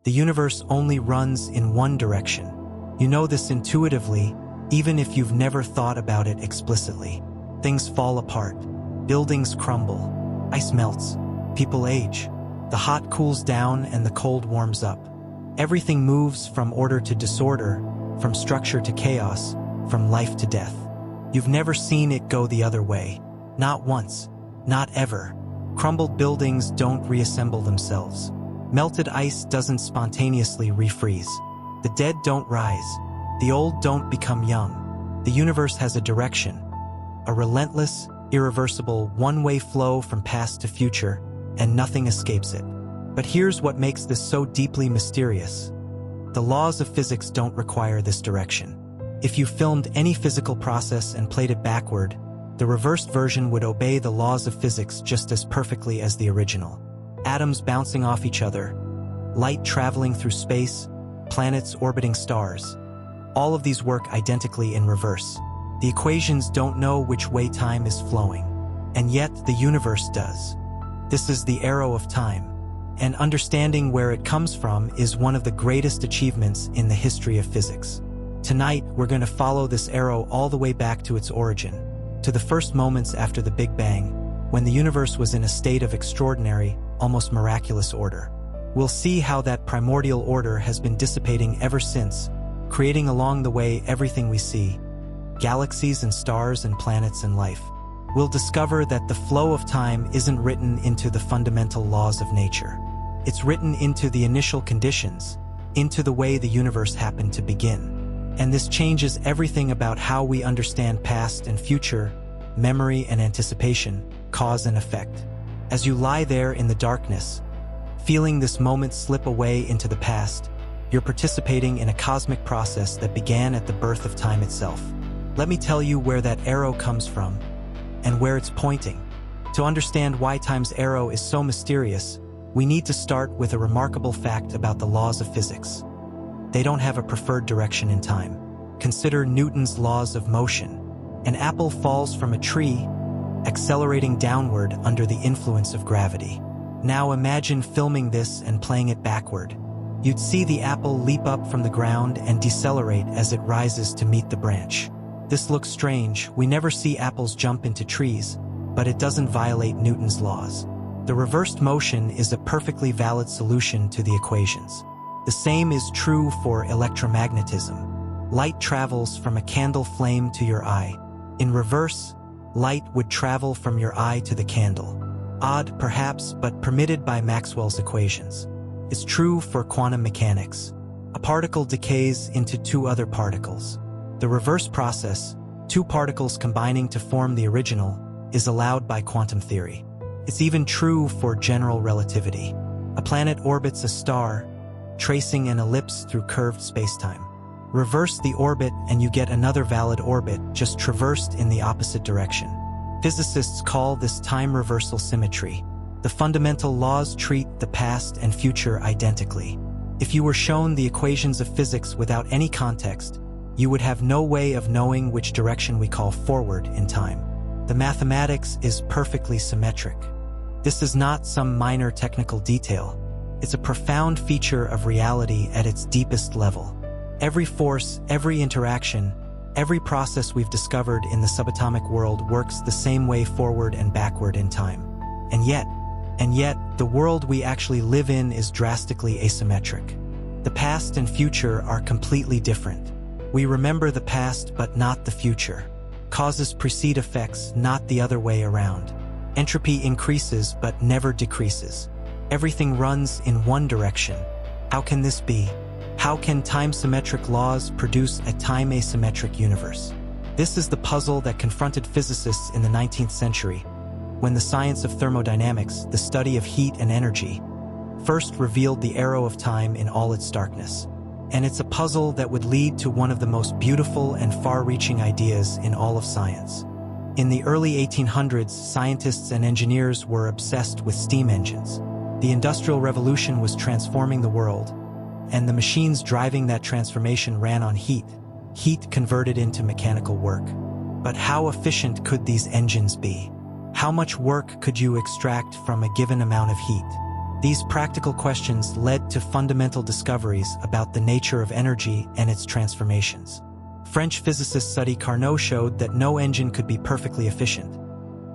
The universe only runs in one direction. You know this intuitively, even if you've never thought about it explicitly. Things fall apart. Buildings crumble. Ice melts. People age. The hot cools down and the cold warms up. Everything moves from order to disorder, from structure to chaos, from life to death. You've never seen it go the other way. Not once. Not ever. Crumbled buildings don't reassemble themselves. Melted ice doesn't spontaneously refreeze. The dead don't rise. The old don't become young. The universe has a direction. A relentless, irreversible, one-way flow from past to future, and nothing escapes it. But here's what makes this so deeply mysterious. The laws of physics don't require this direction. If you filmed any physical process and played it backward, the reversed version would obey the laws of physics just as perfectly as the original. Atoms bouncing off each other, light traveling through space, planets orbiting stars. All of these work identically in reverse. The equations don't know which way time is flowing, and yet the universe does. This is the arrow of time, and understanding where it comes from is one of the greatest achievements in the history of physics. Tonight, we're going to follow this arrow all the way back to its origin, to the first moments after the Big Bang, when the universe was in a state of extraordinary, almost miraculous order. We'll see how that primordial order has been dissipating ever since, creating along the way everything we see, galaxies and stars and planets and life. We'll discover that the flow of time isn't written into the fundamental laws of nature. It's written into the initial conditions, into the way the universe happened to begin. And this changes everything about how we understand past and future, memory and anticipation, cause and effect. As you lie there in the darkness, feeling this moment slip away into the past, you're participating in a cosmic process that began at the birth of time itself. Let me tell you where that arrow comes from and where it's pointing. To understand why time's arrow is so mysterious, we need to start with a remarkable fact about the laws of physics. They don't have a preferred direction in time. Consider Newton's laws of motion. An apple falls from a tree, accelerating downward under the influence of gravity. Now imagine filming this and playing it backward. You'd see the apple leap up from the ground and decelerate as it rises to meet the branch. This looks strange. We never see apples jump into trees, but it doesn't violate Newton's laws. The reversed motion is a perfectly valid solution to the equations. The same is true for electromagnetism. Light travels from a candle flame to your eye. In reverse, light would travel from your eye to the candle. Odd, perhaps, but permitted by Maxwell's equations. It's true for quantum mechanics. A particle decays into two other particles. The reverse process, two particles combining to form the original, is allowed by quantum theory. It's even true for general relativity. A planet orbits a star, tracing an ellipse through curved spacetime. Reverse the orbit and you get another valid orbit, just traversed in the opposite direction. Physicists call this time reversal symmetry. The fundamental laws treat the past and future identically. If you were shown the equations of physics without any context, you would have no way of knowing which direction we call forward in time. The mathematics is perfectly symmetric. This is not some minor technical detail. It's a profound feature of reality at its deepest level. Every force, every interaction, every process we've discovered in the subatomic world works the same way forward and backward in time. And yet, the world we actually live in is drastically asymmetric. The past and future are completely different. We remember the past but not the future. Causes precede effects, not the other way around. Entropy increases but never decreases. Everything runs in one direction. How can this be? How can time-symmetric laws produce a time-asymmetric universe? This is the puzzle that confronted physicists in the 19th century, when the science of thermodynamics, the study of heat and energy, first revealed the arrow of time in all its darkness. And it's a puzzle that would lead to one of the most beautiful and far-reaching ideas in all of science. In the early 1800s, scientists and engineers were obsessed with steam engines. The Industrial Revolution was transforming the world, and the machines driving that transformation ran on heat. Heat converted into mechanical work. But how efficient could these engines be? How much work could you extract from a given amount of heat? These practical questions led to fundamental discoveries about the nature of energy and its transformations. French physicist Sadi Carnot showed that no engine could be perfectly efficient.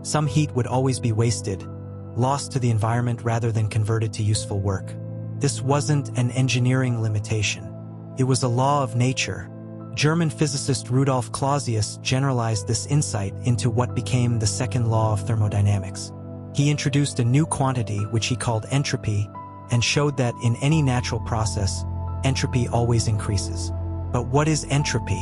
Some heat would always be wasted, lost to the environment rather than converted to useful work. This wasn't an engineering limitation. It was a law of nature. German physicist Rudolf Clausius generalized this insight into what became the second law of thermodynamics. He introduced a new quantity which he called entropy and showed that in any natural process, entropy always increases. But what is entropy?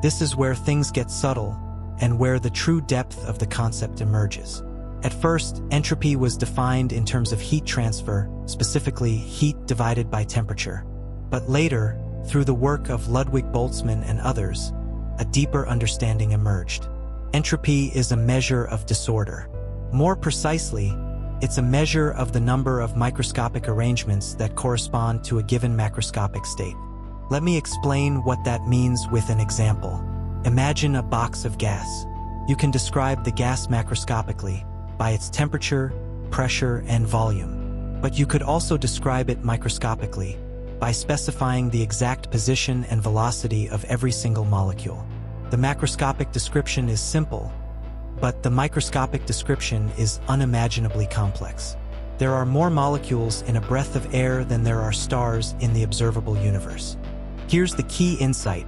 This is where things get subtle and where the true depth of the concept emerges. At first, entropy was defined in terms of heat transfer, specifically heat divided by temperature. But later, through the work of Ludwig Boltzmann and others, a deeper understanding emerged. Entropy is a measure of disorder. More precisely, it's a measure of the number of microscopic arrangements that correspond to a given macroscopic state. Let me explain what that means with an example. Imagine a box of gas. You can describe the gas macroscopically by its temperature, pressure, and volume. But you could also describe it microscopically by specifying the exact position and velocity of every single molecule. The macroscopic description is simple, but the microscopic description is unimaginably complex. There are more molecules in a breath of air than there are stars in the observable universe. Here's the key insight.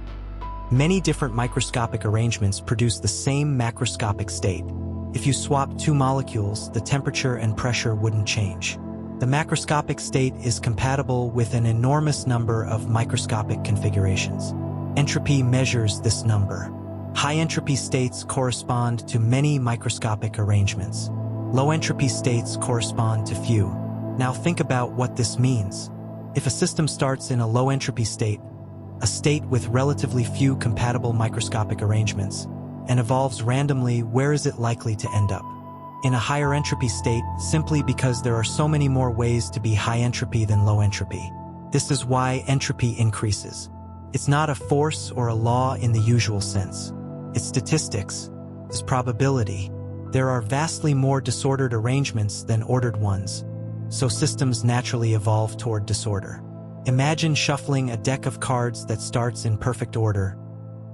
Many different microscopic arrangements produce the same macroscopic state. If you swap two molecules, the temperature and pressure wouldn't change. The macroscopic state is compatible with an enormous number of microscopic configurations. Entropy measures this number. High entropy states correspond to many microscopic arrangements. Low entropy states correspond to few. Now think about what this means. If a system starts in a low entropy state, a state with relatively few compatible microscopic arrangements, and evolves randomly, where is it likely to end up? In a higher entropy state, simply because there are so many more ways to be high entropy than low entropy. This is why entropy increases. It's not a force or a law in the usual sense. It's statistics. It's probability. There are vastly more disordered arrangements than ordered ones, so systems naturally evolve toward disorder. Imagine shuffling a deck of cards that starts in perfect order,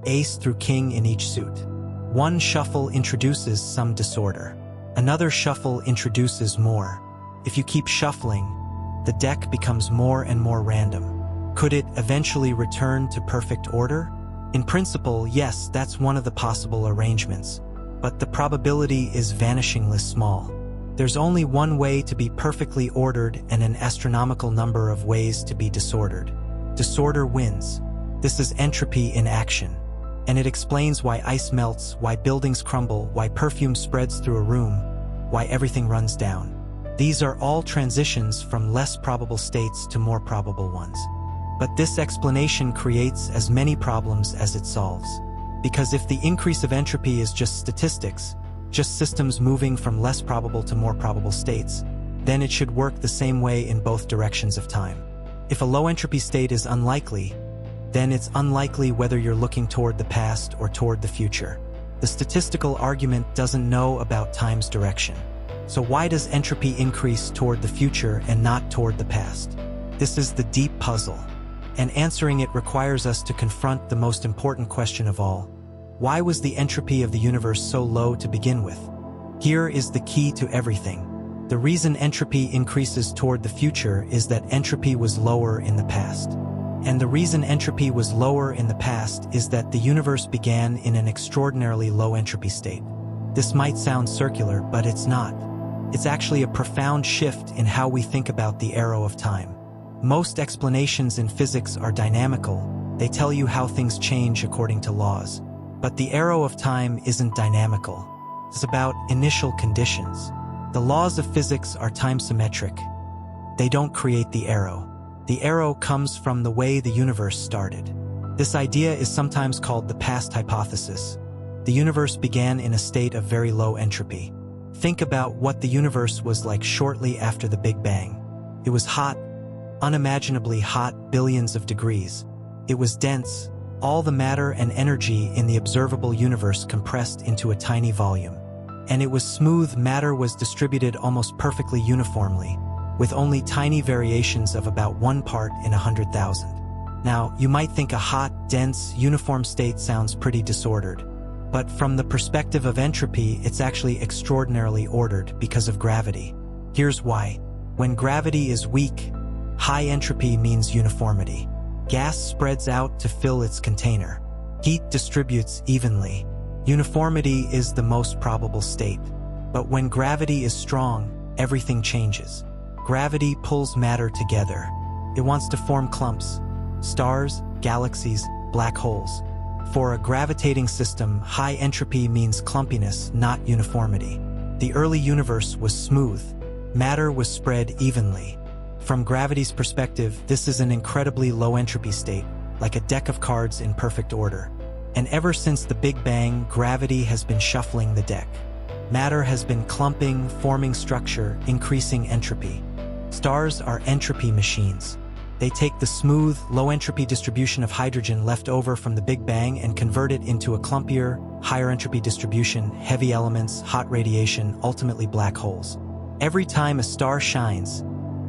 ace through king in each suit. One shuffle introduces some disorder. Another shuffle introduces more. If you keep shuffling, the deck becomes more and more random. Could it eventually return to perfect order? In principle, yes, that's one of the possible arrangements, but the probability is vanishingly small. There's only one way to be perfectly ordered and an astronomical number of ways to be disordered. Disorder wins. This is entropy in action. And it explains why ice melts, why buildings crumble, why perfume spreads through a room, why everything runs down. These are all transitions from less probable states to more probable ones. But this explanation creates as many problems as it solves. Because if the increase of entropy is just statistics, just systems moving from less probable to more probable states, then it should work the same way in both directions of time. If a low entropy state is unlikely, then it's unlikely whether you're looking toward the past or toward the future. The statistical argument doesn't know about time's direction. So why does entropy increase toward the future and not toward the past? This is the deep puzzle. And answering it requires us to confront the most important question of all. Why was the entropy of the universe so low to begin with? Here is the key to everything. The reason entropy increases toward the future is that entropy was lower in the past. And the reason entropy was lower in the past is that the universe began in an extraordinarily low entropy state. This might sound circular, but it's not. It's actually a profound shift in how we think about the arrow of time. Most explanations in physics are dynamical. They tell you how things change according to laws. But the arrow of time isn't dynamical. It's about initial conditions. The laws of physics are time-symmetric. They don't create the arrow. The arrow comes from the way the universe started. This idea is sometimes called the past hypothesis. The universe began in a state of very low entropy. Think about what the universe was like shortly after the Big Bang. It was hot, unimaginably hot, billions of degrees. It was dense, all the matter and energy in the observable universe compressed into a tiny volume. And it was smooth, matter was distributed almost perfectly uniformly. with only tiny variations of about 1 part in 100,000. Now, you might think a hot, dense, uniform state sounds pretty disordered. But from the perspective of entropy, it's actually extraordinarily ordered because of gravity. Here's why. When gravity is weak, high entropy means uniformity. Gas spreads out to fill its container. Heat distributes evenly. Uniformity is the most probable state. But when gravity is strong, everything changes. Gravity pulls matter together. It wants to form clumps: stars, galaxies, black holes. For a gravitating system, high entropy means clumpiness, not uniformity. The early universe was smooth. Matter was spread evenly. From gravity's perspective, this is an incredibly low entropy state, like a deck of cards in perfect order. And ever since the Big Bang, gravity has been shuffling the deck. Matter has been clumping, forming structure, increasing entropy. Stars are entropy machines. They take the smooth, low-entropy distribution of hydrogen left over from the Big Bang and convert it into a clumpier, higher-entropy distribution, heavy elements, hot radiation, ultimately black holes. Every time a star shines,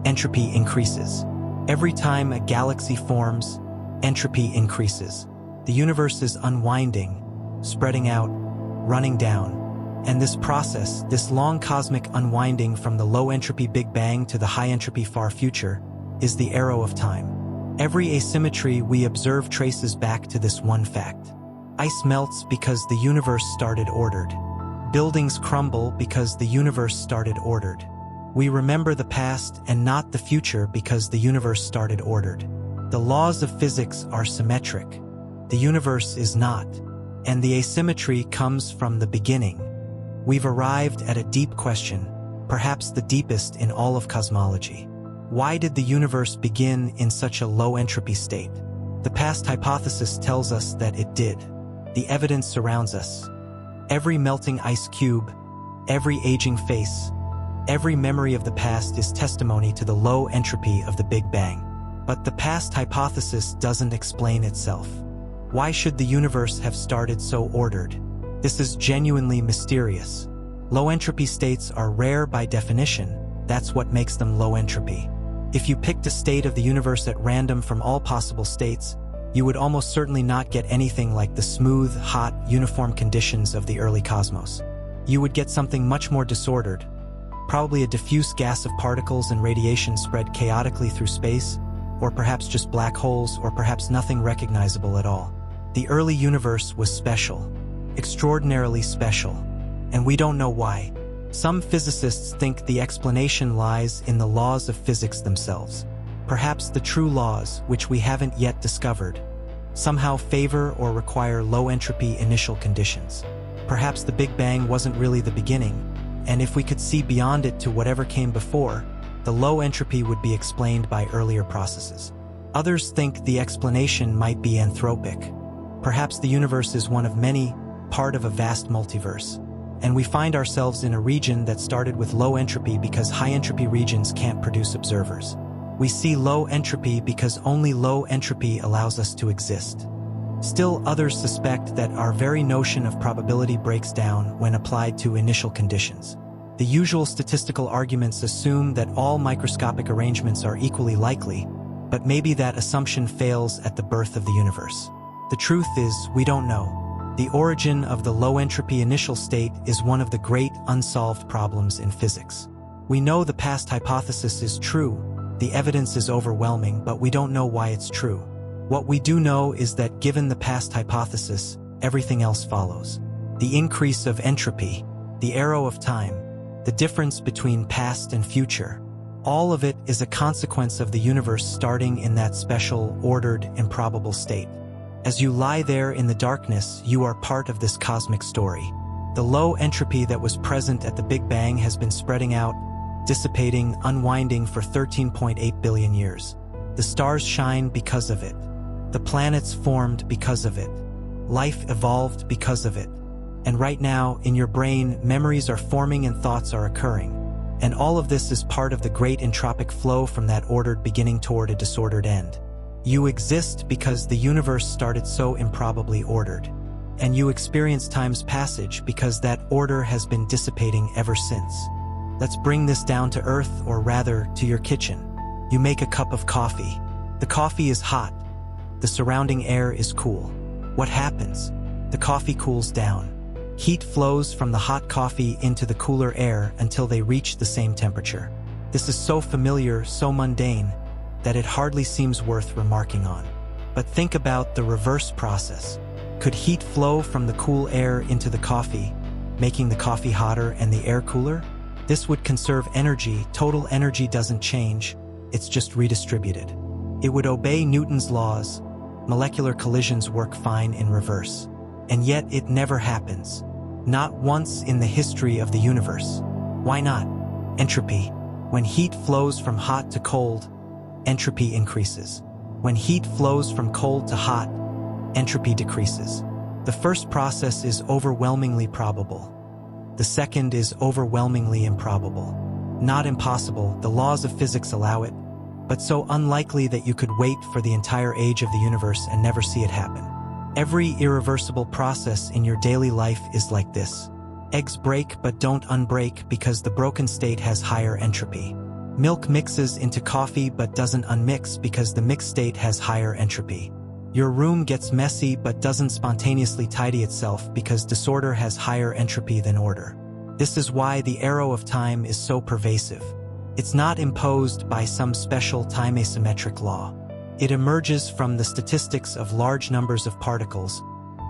entropy increases. Every time a galaxy forms, entropy increases. The universe is unwinding, spreading out, running down. And this process, this long cosmic unwinding from the low-entropy Big Bang to the high-entropy far future, is the arrow of time. Every asymmetry we observe traces back to this one fact. Ice melts because the universe started ordered. Buildings crumble because the universe started ordered. We remember the past and not the future because the universe started ordered. The laws of physics are symmetric. The universe is not. And the asymmetry comes from the beginning. We've arrived at a deep question, perhaps the deepest in all of cosmology. Why did the universe begin in such a low entropy state? The past hypothesis tells us that it did. The evidence surrounds us. Every melting ice cube, every aging face, every memory of the past is testimony to the low entropy of the Big Bang. But the past hypothesis doesn't explain itself. Why should the universe have started so ordered? This is genuinely mysterious. Low entropy states are rare by definition. That's what makes them low entropy. If you picked a state of the universe at random from all possible states, you would almost certainly not get anything like the smooth, hot, uniform conditions of the early cosmos. You would get something much more disordered, probably a diffuse gas of particles and radiation spread chaotically through space, or perhaps just black holes, or perhaps nothing recognizable at all. The early universe was special, extraordinarily special, and we don't know why. Some physicists think the explanation lies in the laws of physics themselves. Perhaps the true laws, which we haven't yet discovered, somehow favor or require low-entropy initial conditions. Perhaps the Big Bang wasn't really the beginning, and if we could see beyond it to whatever came before, the low entropy would be explained by earlier processes. Others think the explanation might be anthropic. Perhaps the universe is one of many, part of a vast multiverse, and we find ourselves in a region that started with low entropy because high-entropy regions can't produce observers. We see low entropy because only low entropy allows us to exist. Still, others suspect that our very notion of probability breaks down when applied to initial conditions. The usual statistical arguments assume that all microscopic arrangements are equally likely, but maybe that assumption fails at the birth of the universe. The truth is, we don't know. The origin of the low-entropy initial state is one of the great unsolved problems in physics. We know the past hypothesis is true, the evidence is overwhelming, but we don't know why it's true. What we do know is that given the past hypothesis, everything else follows. The increase of entropy, the arrow of time, the difference between past and future, all of it is a consequence of the universe starting in that special, ordered, improbable state. As you lie there in the darkness, you are part of this cosmic story. The low entropy that was present at the Big Bang has been spreading out, dissipating, unwinding for 13.8 billion years. The stars shine because of it. The planets formed because of it. Life evolved because of it. And right now, in your brain, memories are forming and thoughts are occurring. And all of this is part of the great entropic flow from that ordered beginning toward a disordered end. You exist because the universe started so improbably ordered. And you experience time's passage because that order has been dissipating ever since. Let's bring this down to earth, or rather, to your kitchen. You make a cup of coffee. The coffee is hot. The surrounding air is cool. What happens? The coffee cools down. Heat flows from the hot coffee into the cooler air until they reach the same temperature. This is so familiar, so mundane, that it hardly seems worth remarking on. But think about the reverse process. Could heat flow from the cool air into the coffee, making the coffee hotter and the air cooler? This would conserve energy. Total energy doesn't change, it's just redistributed. It would obey Newton's laws. Molecular collisions work fine in reverse. And yet it never happens. Not once in the history of the universe. Why not? Entropy. When heat flows from hot to cold, entropy increases. When heat flows from cold to hot, entropy decreases. The first process is overwhelmingly probable. The second is overwhelmingly improbable. Not impossible, the laws of physics allow it, but so unlikely that you could wait for the entire age of the universe and never see it happen. Every irreversible process in your daily life is like this. Eggs break but don't unbreak because the broken state has higher entropy. Milk mixes into coffee but doesn't unmix because the mixed state has higher entropy. Your room gets messy but doesn't spontaneously tidy itself because disorder has higher entropy than order. This is why the arrow of time is so pervasive. It's not imposed by some special time-asymmetric law. It emerges from the statistics of large numbers of particles,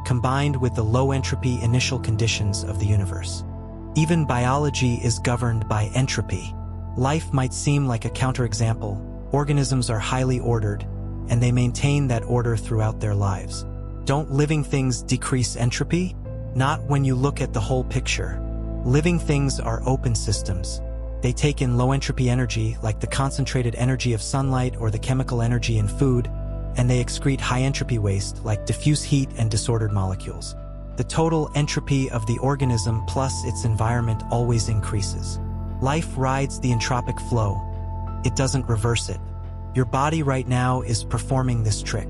combined with the low-entropy initial conditions of the universe. Even biology is governed by entropy. Life might seem like a counterexample. Organisms are highly ordered, and they maintain that order throughout their lives. Don't living things decrease entropy? Not when you look at the whole picture. Living things are open systems. They take in low-entropy energy, like the concentrated energy of sunlight or the chemical energy in food, and they excrete high-entropy waste, like diffuse heat and disordered molecules. The total entropy of the organism plus its environment always increases. Life rides the entropic flow. It doesn't reverse it. Your body right now is performing this trick.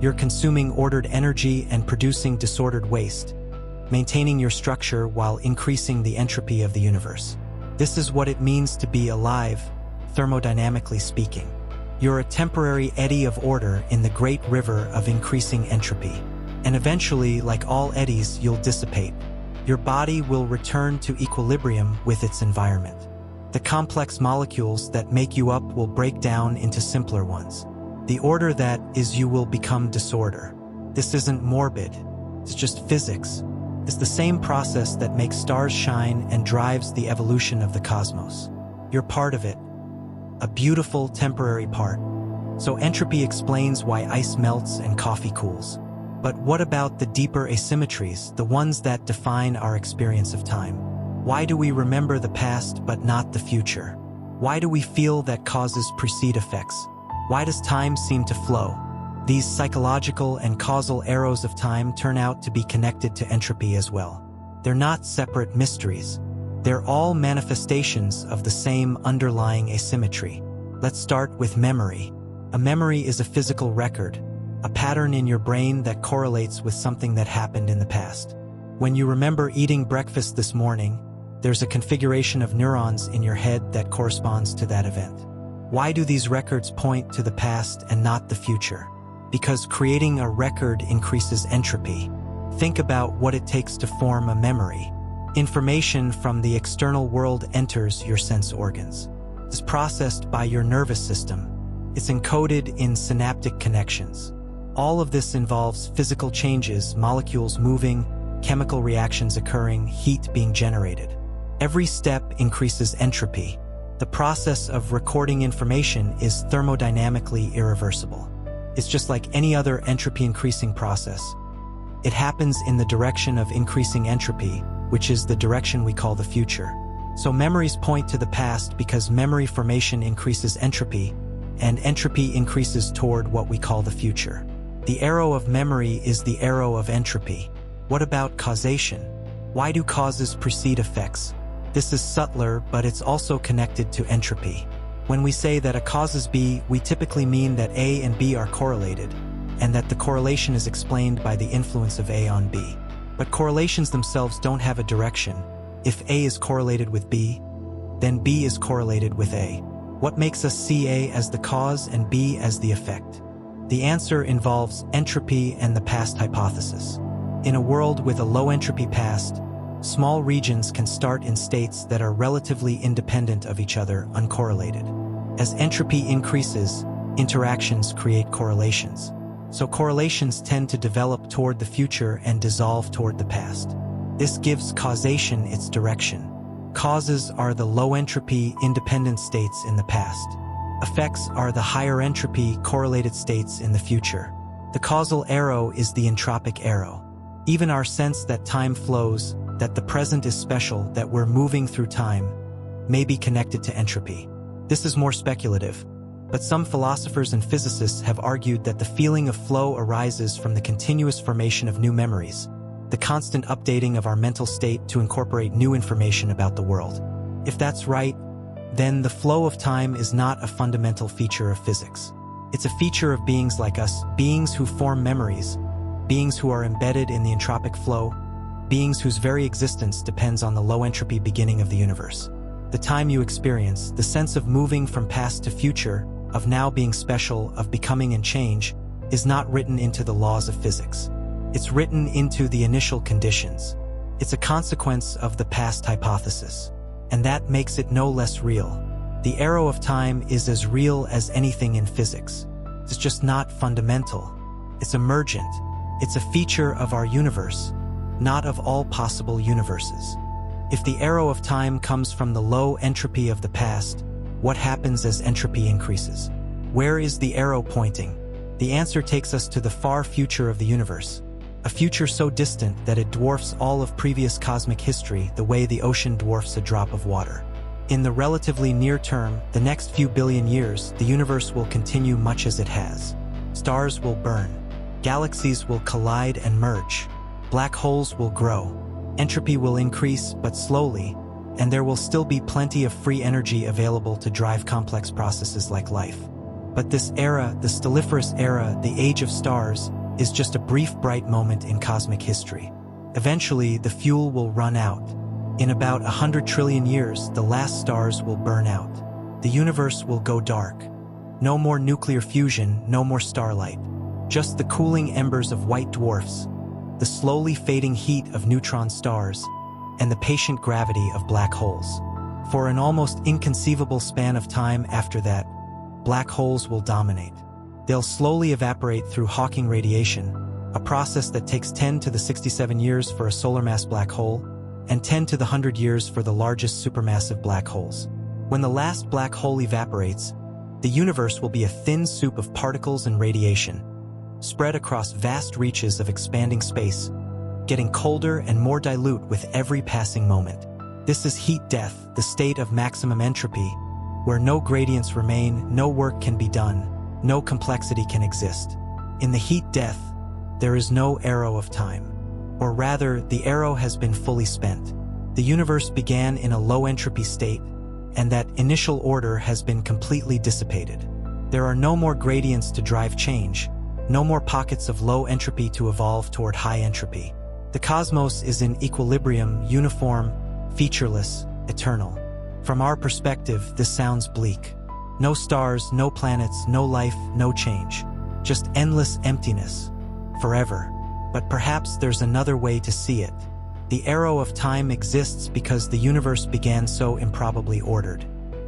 You're consuming ordered energy and producing disordered waste, maintaining your structure while increasing the entropy of the universe. This is what it means to be alive, thermodynamically speaking. You're a temporary eddy of order in the great river of increasing entropy. And eventually, like all eddies, you'll dissipate. Your body will return to equilibrium with its environment. The complex molecules that make you up will break down into simpler ones. The order that is you will become disorder. This isn't morbid. It's just physics. It's the same process that makes stars shine and drives the evolution of the cosmos. You're part of it. A beautiful, temporary part. So entropy explains why ice melts and coffee cools. But what about the deeper asymmetries, the ones that define our experience of time? Why do we remember the past but not the future? Why do we feel that causes precede effects? Why does time seem to flow? These psychological and causal arrows of time turn out to be connected to entropy as well. They're not separate mysteries. They're all manifestations of the same underlying asymmetry. Let's start with memory. A memory is a physical record, a pattern in your brain that correlates with something that happened in the past. When you remember eating breakfast this morning, there's a configuration of neurons in your head that corresponds to that event. Why do these records point to the past and not the future? Because creating a record increases entropy. Think about what it takes to form a memory. Information from the external world enters your sense organs. It's processed by your nervous system. It's encoded in synaptic connections. All of this involves physical changes, molecules moving, chemical reactions occurring, heat being generated. Every step increases entropy. The process of recording information is thermodynamically irreversible. It's just like any other entropy-increasing process. It happens in the direction of increasing entropy, which is the direction we call the future. So memories point to the past because memory formation increases entropy, and entropy increases toward what we call the future. The arrow of memory is the arrow of entropy. What about causation? Why do causes precede effects? This is subtler, but it's also connected to entropy. When we say that a causes B, we typically mean that A and B are correlated, and that the correlation is explained by the influence of A on B. But correlations themselves don't have a direction. If A is correlated with B, then B is correlated with A. What makes us see A as the cause and B as the effect? The answer involves entropy and the past hypothesis. In a world with a low entropy past, small regions can start in states that are relatively independent of each other, uncorrelated. As entropy increases, interactions create correlations. So correlations tend to develop toward the future and dissolve toward the past. This gives causation its direction. Causes are the low-entropy, independent states in the past. Effects are the higher-entropy, correlated states in the future. The causal arrow is the entropic arrow. Even our sense that time flows, that the present is special, that we're moving through time, may be connected to entropy. This is more speculative, but some philosophers and physicists have argued that the feeling of flow arises from the continuous formation of new memories, the constant updating of our mental state to incorporate new information about the world. If that's right, then the flow of time is not a fundamental feature of physics. It's a feature of beings like us, beings who form memories, beings who are embedded in the entropic flow, beings whose very existence depends on the low-entropy beginning of the universe. The time you experience, the sense of moving from past to future, of now being special, of becoming and change, is not written into the laws of physics. It's written into the initial conditions. It's a consequence of the past hypothesis, and that makes it no less real. The arrow of time is as real as anything in physics. It's just not fundamental. It's emergent. It's a feature of our universe, not of all possible universes. If the arrow of time comes from the low entropy of the past, what happens as entropy increases? Where is the arrow pointing? The answer takes us to the far future of the universe, a future so distant that it dwarfs all of previous cosmic history the way the ocean dwarfs a drop of water. In the relatively near term, the next few billion years, the universe will continue much as it has. Stars will burn. Galaxies will collide and merge. Black holes will grow. Entropy will increase, but slowly, and there will still be plenty of free energy available to drive complex processes like life. But this era, the stelliferous era, the age of stars, is just a brief bright moment in cosmic history. Eventually, the fuel will run out. In about 100 trillion years, the last stars will burn out. The universe will go dark. No more nuclear fusion, no more starlight. Just the cooling embers of white dwarfs, the slowly fading heat of neutron stars, and the patient gravity of black holes. For an almost inconceivable span of time after that, black holes will dominate. They'll slowly evaporate through Hawking radiation, a process that takes 10 to the 67 years for a solar mass black hole, and 10 to the 100 years for the largest supermassive black holes. When the last black hole evaporates, the universe will be a thin soup of particles and radiation, spread across vast reaches of expanding space, getting colder and more dilute with every passing moment. This is heat death, the state of maximum entropy, where no gradients remain, no work can be done, no complexity can exist. In the heat death, there is no arrow of time. Or rather, the arrow has been fully spent. The universe began in a low entropy state, and that initial order has been completely dissipated. There are no more gradients to drive change, no more pockets of low entropy to evolve toward high entropy. The cosmos is in equilibrium, uniform, featureless, eternal. From our perspective, this sounds bleak. No stars, no planets, no life, no change. Just endless emptiness. Forever. But perhaps there's another way to see it. The arrow of time exists because the universe began so improbably ordered.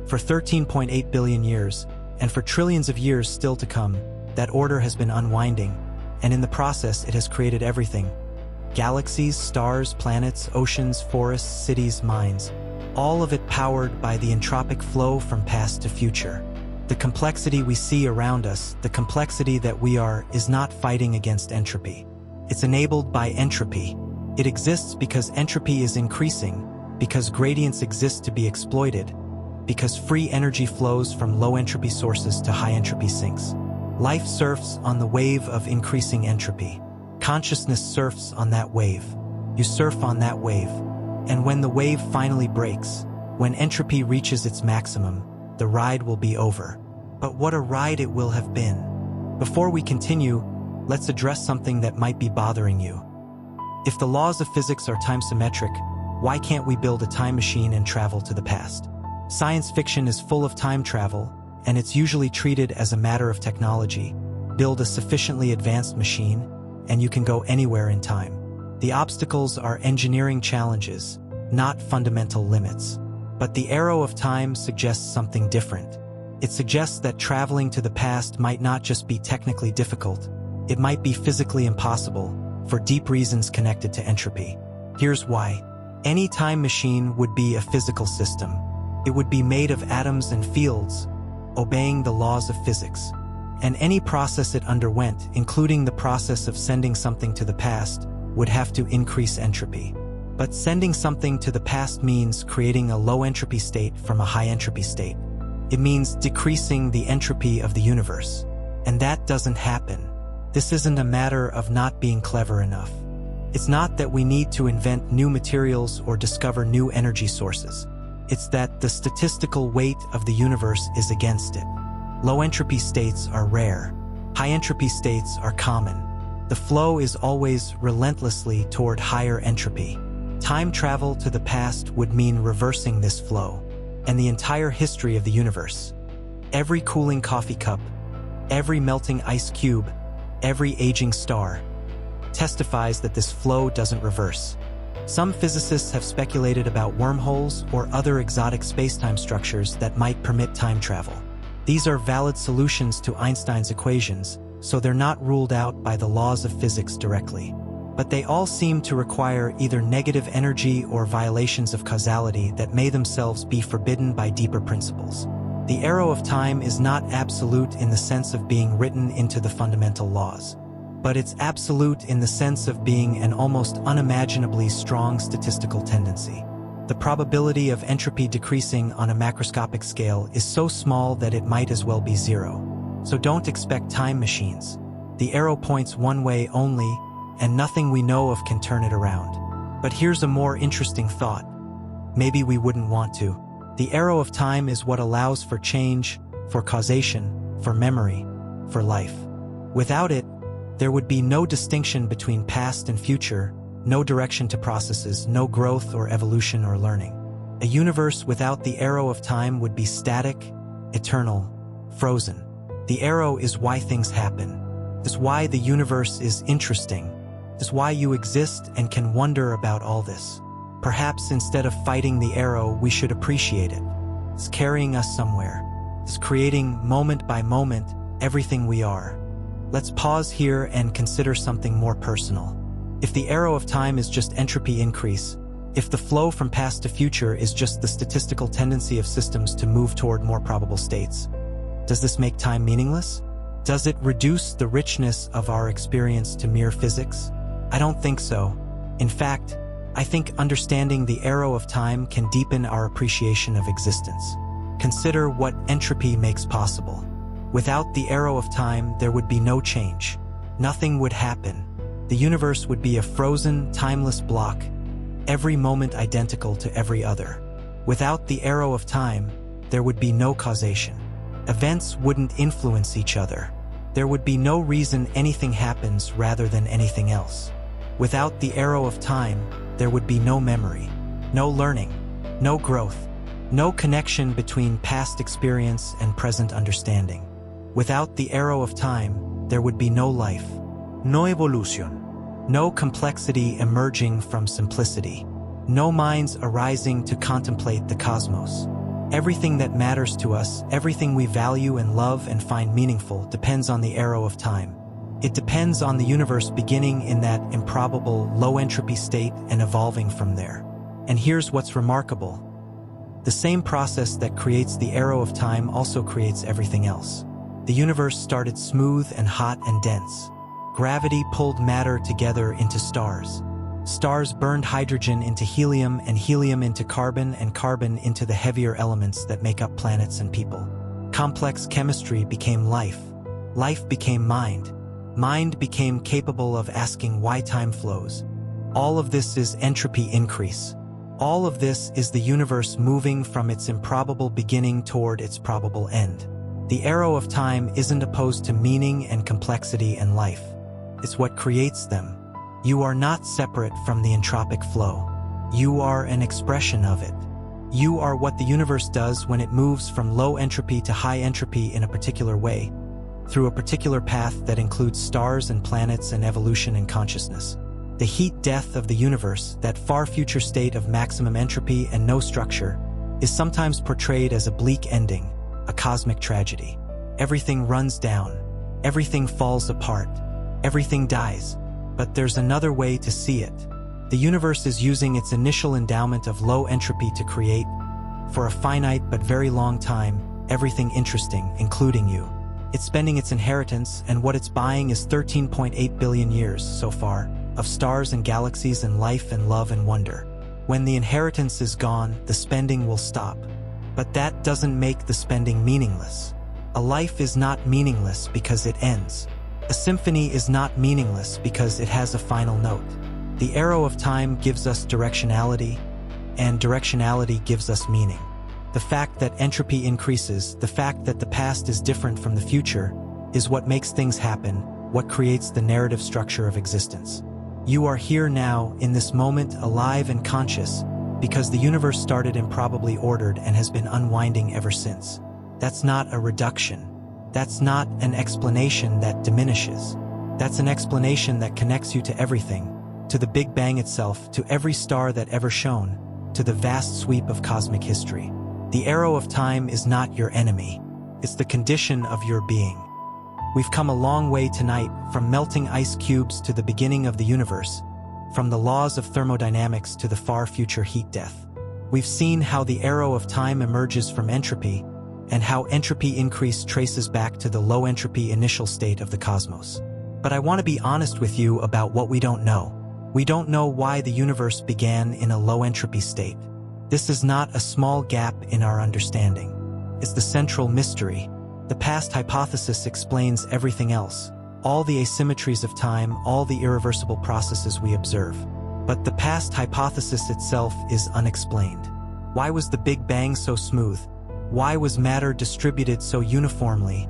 For 13.8 billion years, and for trillions of years still to come, that order has been unwinding, and in the process it has created everything. Galaxies, stars, planets, oceans, forests, cities, mines. All of it powered by the entropic flow from past to future. The complexity we see around us, the complexity that we are, is not fighting against entropy. It's enabled by entropy. It exists because entropy is increasing, because gradients exist to be exploited, because free energy flows from low entropy sources to high entropy sinks. Life surfs on the wave of increasing entropy. Consciousness surfs on that wave. You surf on that wave. And when the wave finally breaks, when entropy reaches its maximum, the ride will be over. But what a ride it will have been. Before we continue, let's address something that might be bothering you. If the laws of physics are time-symmetric, why can't we build a time machine and travel to the past? Science fiction is full of time travel, and it's usually treated as a matter of technology. Build a sufficiently advanced machine, and you can go anywhere in time. The obstacles are engineering challenges, not fundamental limits. But the arrow of time suggests something different. It suggests that traveling to the past might not just be technically difficult, it might be physically impossible, for deep reasons connected to entropy. Here's why. Any time machine would be a physical system. It would be made of atoms and fields, obeying the laws of physics. And any process it underwent, including the process of sending something to the past, would have to increase entropy. But sending something to the past means creating a low-entropy state from a high-entropy state. It means decreasing the entropy of the universe. And that doesn't happen. This isn't a matter of not being clever enough. It's not that we need to invent new materials or discover new energy sources. It's that the statistical weight of the universe is against it. Low-entropy states are rare. High-entropy states are common. The flow is always relentlessly toward higher entropy. Time travel to the past would mean reversing this flow, and the entire history of the universe. Every cooling coffee cup, every melting ice cube, every aging star, testifies that this flow doesn't reverse. Some physicists have speculated about wormholes or other exotic space-time structures that might permit time travel. These are valid solutions to Einstein's equations, so they're not ruled out by the laws of physics directly. But they all seem to require either negative energy or violations of causality that may themselves be forbidden by deeper principles. The arrow of time is not absolute in the sense of being written into the fundamental laws, but it's absolute in the sense of being an almost unimaginably strong statistical tendency. The probability of entropy decreasing on a macroscopic scale is so small that it might as well be zero. So don't expect time machines. The arrow points one way only, and nothing we know of can turn it around. But here's a more interesting thought. Maybe we wouldn't want to. The arrow of time is what allows for change, for causation, for memory, for life. Without it, there would be no distinction between past and future, no direction to processes, no growth or evolution or learning. A universe without the arrow of time would be static, eternal, frozen. The arrow is why things happen. It's why the universe is interesting. It's why you exist and can wonder about all this. Perhaps instead of fighting the arrow, we should appreciate it. It's carrying us somewhere. It's creating, moment by moment, everything we are. Let's pause here and consider something more personal. If the arrow of time is just entropy increase, if the flow from past to future is just the statistical tendency of systems to move toward more probable states, does this make time meaningless? Does it reduce the richness of our experience to mere physics? I don't think so. In fact, I think understanding the arrow of time can deepen our appreciation of existence. Consider what entropy makes possible. Without the arrow of time, there would be no change. Nothing would happen. The universe would be a frozen, timeless block, every moment identical to every other. Without the arrow of time, there would be no causation. Events wouldn't influence each other. There would be no reason anything happens rather than anything else. Without the arrow of time, there would be no memory, no learning, no growth, no connection between past experience and present understanding. Without the arrow of time, there would be no life, no evolution, no complexity emerging from simplicity, no minds arising to contemplate the cosmos. Everything that matters to us, everything we value and love and find meaningful, depends on the arrow of time. It depends on the universe beginning in that improbable, low-entropy state and evolving from there. And here's what's remarkable. The same process that creates the arrow of time also creates everything else. The universe started smooth and hot and dense. Gravity pulled matter together into stars. Stars burned hydrogen into helium and helium into carbon and carbon into the heavier elements that make up planets and people. Complex chemistry became life. Life became mind. Mind became capable of asking why time flows. All of this is entropy increase. All of this is the universe moving from its improbable beginning toward its probable end. The arrow of time isn't opposed to meaning and complexity and life. It's what creates them. You are not separate from the entropic flow. You are an expression of it. You are what the universe does when it moves from low entropy to high entropy in a particular way, through a particular path that includes stars and planets and evolution and consciousness. The heat death of the universe, that far future state of maximum entropy and no structure, is sometimes portrayed as a bleak ending, a cosmic tragedy. Everything runs down, everything falls apart, everything dies. But there's another way to see it. The universe is using its initial endowment of low entropy to create, for a finite but very long time, everything interesting, including you. It's spending its inheritance, and what it's buying is 13.8 billion years, so far, of stars and galaxies and life and love and wonder. When the inheritance is gone, the spending will stop. But that doesn't make the spending meaningless. A life is not meaningless because it ends. A symphony is not meaningless because it has a final note. The arrow of time gives us directionality, and directionality gives us meaning. The fact that entropy increases, the fact that the past is different from the future, is what makes things happen, what creates the narrative structure of existence. You are here now, in this moment, alive and conscious, because the universe started improbably ordered and has been unwinding ever since. That's not a reduction. That's not an explanation that diminishes. That's an explanation that connects you to everything, to the Big Bang itself, to every star that ever shone, to the vast sweep of cosmic history. The arrow of time is not your enemy. It's the condition of your being. We've come a long way tonight, from melting ice cubes to the beginning of the universe, from the laws of thermodynamics to the far future heat death. We've seen how the arrow of time emerges from entropy, and how entropy increase traces back to the low entropy initial state of the cosmos. But I want to be honest with you about what we don't know. We don't know why the universe began in a low entropy state. This is not a small gap in our understanding. It's the central mystery. The past hypothesis explains everything else, all the asymmetries of time, all the irreversible processes we observe. But the past hypothesis itself is unexplained. Why was the Big Bang so smooth? Why was matter distributed so uniformly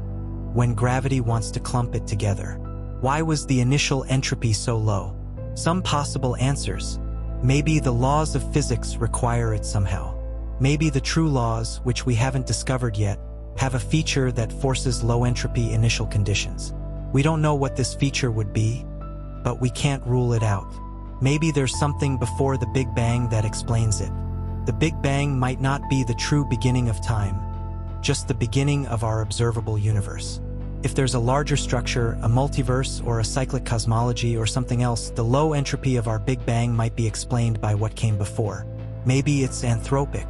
when gravity wants to clump it together? Why was the initial entropy so low? Some possible answers. Maybe the laws of physics require it somehow. Maybe the true laws, which we haven't discovered yet, have a feature that forces low entropy initial conditions. We don't know what this feature would be, but we can't rule it out. Maybe there's something before the Big Bang that explains it. The Big Bang might not be the true beginning of time, just the beginning of our observable universe. If there's a larger structure, a multiverse or a cyclic cosmology or something else, the low entropy of our Big Bang might be explained by what came before. Maybe it's anthropic.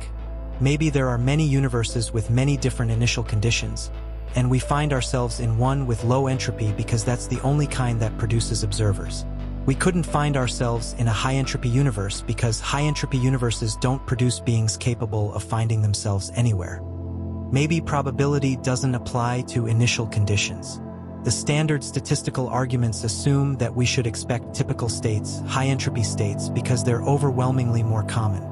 Maybe there are many universes with many different initial conditions, and we find ourselves in one with low entropy because that's the only kind that produces observers. We couldn't find ourselves in a high-entropy universe because high-entropy universes don't produce beings capable of finding themselves anywhere. Maybe probability doesn't apply to initial conditions. The standard statistical arguments assume that we should expect typical states, high-entropy states, because they're overwhelmingly more common.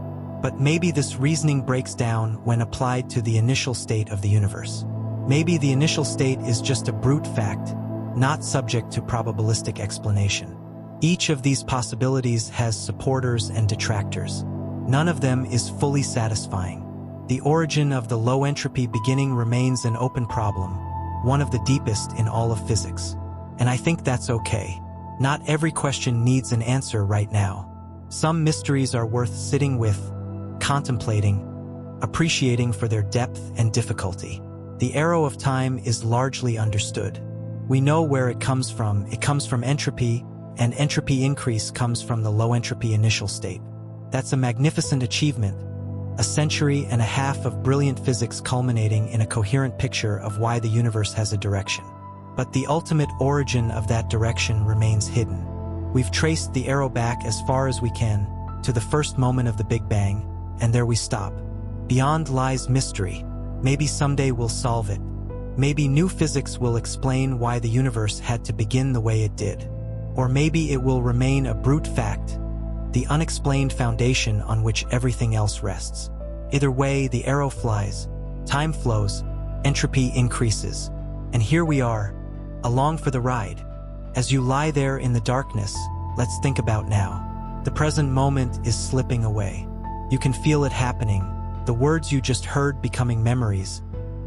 But maybe this reasoning breaks down when applied to the initial state of the universe. Maybe the initial state is just a brute fact, not subject to probabilistic explanation. Each of these possibilities has supporters and detractors. None of them is fully satisfying. The origin of the low entropy beginning remains an open problem, one of the deepest in all of physics. And I think that's okay. Not every question needs an answer right now. Some mysteries are worth sitting with, contemplating, appreciating for their depth and difficulty. The arrow of time is largely understood. We know where it comes from. It comes from entropy, and entropy increase comes from the low entropy initial state. That's a magnificent achievement, a century and a half of brilliant physics culminating in a coherent picture of why the universe has a direction. But the ultimate origin of that direction remains hidden. We've traced the arrow back as far as we can, to the first moment of the Big Bang, and there we stop. Beyond lies mystery. Maybe someday we'll solve it. Maybe new physics will explain why the universe had to begin the way it did. Or maybe it will remain a brute fact, the unexplained foundation on which everything else rests. Either way, the arrow flies, time flows, entropy increases, and here we are, along for the ride. As you lie there in the darkness, let's think about now. The present moment is slipping away. You can feel it happening. the words you just heard becoming memories,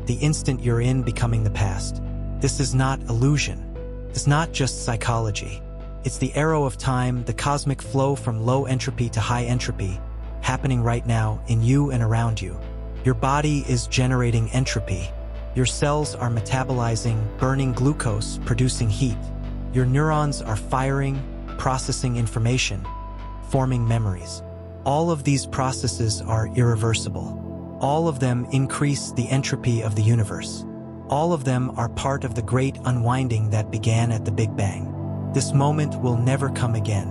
the instant you're in becoming the past. This is not illusion. It's not just psychology. It's the arrow of time, the cosmic flow from low entropy to high entropy, happening right now in you and around you. Your body is generating entropy. Your cells are metabolizing, burning glucose, producing heat. Your neurons are firing, processing information, forming memories. All of these processes are irreversible. All of them increase the entropy of the universe. All of them are part of the great unwinding that began at the Big Bang. This moment will never come again.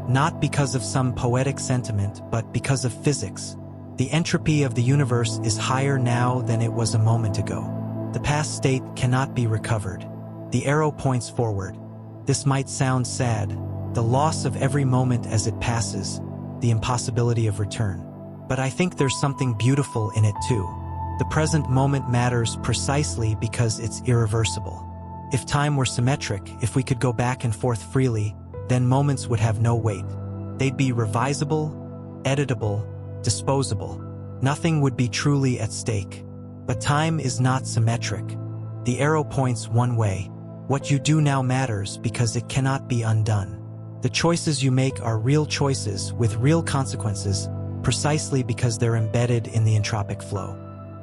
Not because of some poetic sentiment, but because of physics. The entropy of the universe is higher now than it was a moment ago. The past state cannot be recovered. The arrow points forward. This might sound sad, the loss of every moment as it passes, the impossibility of return. But I think there's something beautiful in it too. The present moment matters precisely because it's irreversible. If time were symmetric, if we could go back and forth freely, then moments would have no weight. They'd be revisable, editable, disposable. Nothing would be truly at stake. But time is not symmetric. The arrow points one way. What you do now matters because it cannot be undone. The choices you make are real choices with real consequences, precisely because they're embedded in the entropic flow.